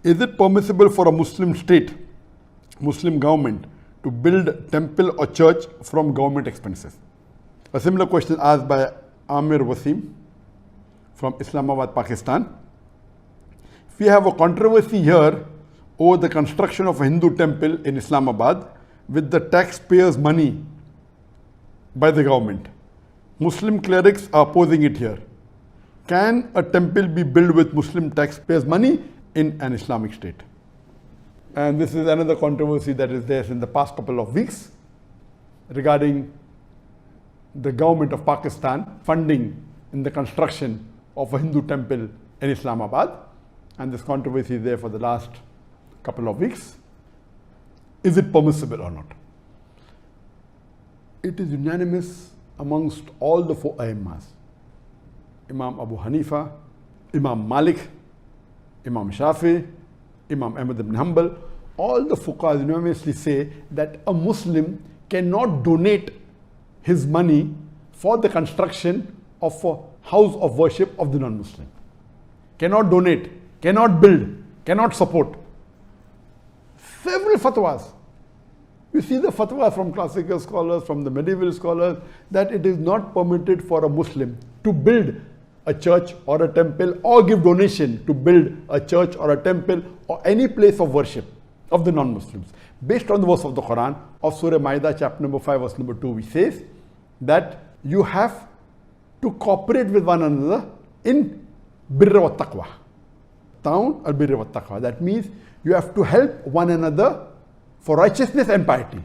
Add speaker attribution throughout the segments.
Speaker 1: Is it permissible for a Muslim state, Muslim government, to build temple or church from government expenses? A similar question asked by Amir Wasim from Islamabad, Pakistan. We have a controversy here over the construction of a Hindu temple in Islamabad with the taxpayers' money by the government. Muslim clerics are opposing it here. Can a temple be built with Muslim taxpayers' money in an Islamic state? And this is another controversy that is there in the past couple of weeks regarding the government of Pakistan funding in the construction of a Hindu temple in Islamabad. And this controversy is there for the last couple of weeks. Is it permissible or not? It is unanimous amongst all the four Aimmas. Imam Abu Hanifa, Imam Malik, Imam Shafi, Imam Ahmad ibn Hanbal, all the fuqahas unanimously say that a Muslim cannot donate his money for the construction of a house of worship of the non-Muslim. Cannot donate, cannot build, cannot support. Several fatwas. You see the fatwa from classical scholars, from the medieval scholars, that it is not permitted for a Muslim to build a church or a temple or give donation to build a church or a temple or any place of worship of the non-Muslims. Based on the verse of the Quran of Surah Ma'idah, chapter number 5, verse number 2, which says that you have to cooperate with one another in birra wa taqwa. Ta'awun al birra wa taqwa. That means you have to help one another for righteousness and piety.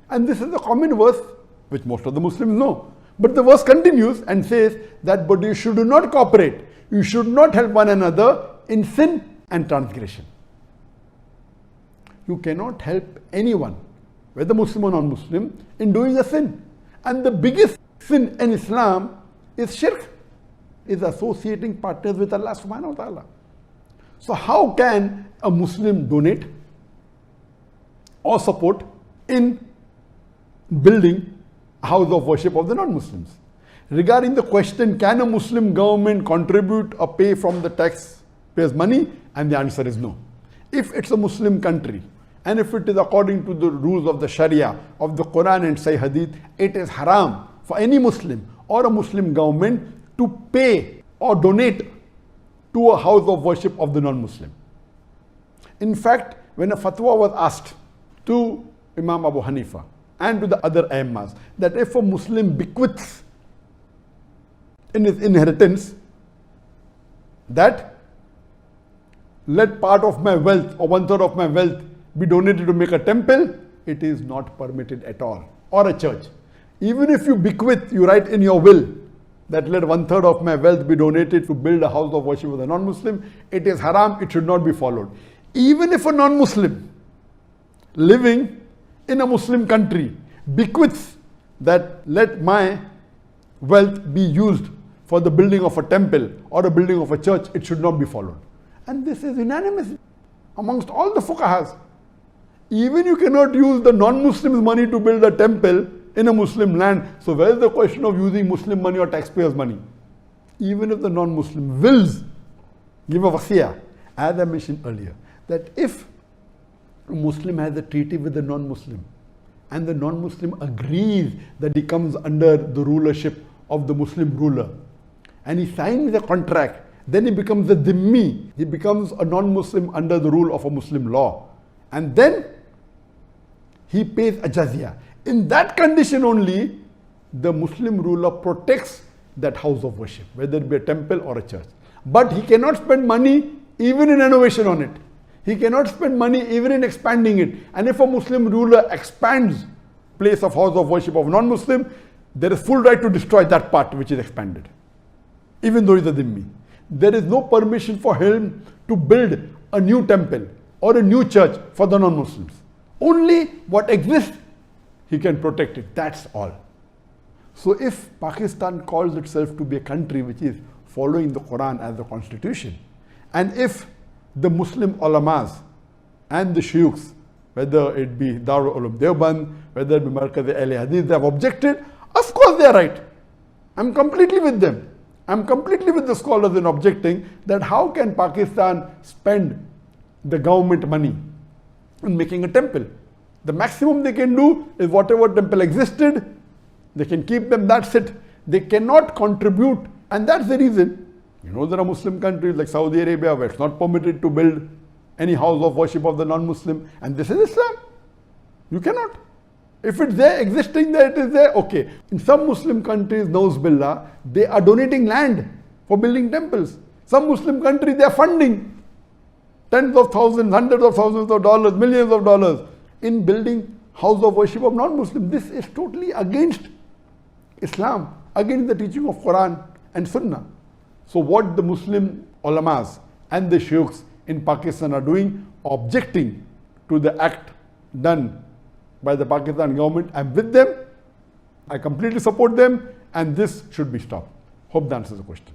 Speaker 1: And this is a common verse which most of the Muslims know. But the verse continues and says that, but you should not cooperate. You should not help one another in sin and transgression. You cannot help anyone, whether Muslim or non-Muslim, in doing a sin. And the biggest sin in Islam is shirk, is associating partners with Allah subhanahu wa ta'ala. So how can a Muslim donate or support in building a house of worship of the non-Muslims? Regarding the question, can a Muslim government contribute or pay from the taxpayers' money? And the answer is no. If it's a Muslim country, and if it is according to the rules of the Sharia, of the Quran and Sahih Hadith, it is haram for any Muslim or a Muslim government to pay or donate to a house of worship of the non-Muslim. In fact, when a fatwa was asked to Imam Abu Hanifa and to the other Aimmas, that if a Muslim bequeaths in his inheritance that let part of my wealth or 1/3 of my wealth be donated to make a temple, it is not permitted at all, or a church. Even if you bequeath, you write in your will that let 1/3 of my wealth be donated to build a house of worship of the non-Muslim, it is haram, it should not be followed. Even if a non-Muslim living in a Muslim country bequeaths that let my wealth be used for the building of a temple or the building of a church, it should not be followed. And this is unanimous amongst all the fuqahas. Even you cannot use the non-Muslims' money to build a temple in a Muslim land. So where is the question of using Muslim money or taxpayers' money? Even if the non-Muslim wills give a wasiyah, as I mentioned earlier, that if a Muslim has a treaty with the non-Muslim and the non-Muslim agrees that he comes under the rulership of the Muslim ruler and he signs a contract, then he becomes a dhimmi, he becomes a non-Muslim under the rule of a Muslim law, and then he pays a jizya. In that condition only, the Muslim ruler protects that house of worship, whether it be a temple or a church. But he cannot spend money even in renovation on it. He cannot spend money even in expanding it. And if a Muslim ruler expands place of house of worship of non-Muslim, there is full right to destroy that part which is expanded, even though he is a dhimmi. There is no permission for him to build a new temple or a new church for the non-Muslims. Only what exists, he can protect it. That's all. So if Pakistan calls itself to be a country which is following the Quran as the constitution, and if the Muslim ulamas and the shuyukhs, whether it be Darul Ulum Deoband, whether it be Markaz Hadith, they have objected, of course they are right. I'm completely with them. I'm completely with the scholars in objecting that how can Pakistan spend the government money in making a temple. The maximum they can do is whatever temple existed, they can keep them, that's it. They cannot contribute, and that's the reason. You know, there are Muslim countries like Saudi Arabia where it's not permitted to build any house of worship of the non-Muslim, and this is Islam. You cannot. If it's there, existing there, it is there, okay. In some Muslim countries, Nauz Billah, they are donating land for building temples. Some Muslim countries, they are funding tens of thousands, hundreds of thousands of dollars, millions of dollars in building house of worship of non-Muslim. This is totally against Islam, against the teaching of Quran and Sunnah. So what the Muslim ulamas and the sheikhs in Pakistan are doing, objecting to the act done by the Pakistan government, I'm with them, I completely support them, and this should be stopped. Hope that answers the question.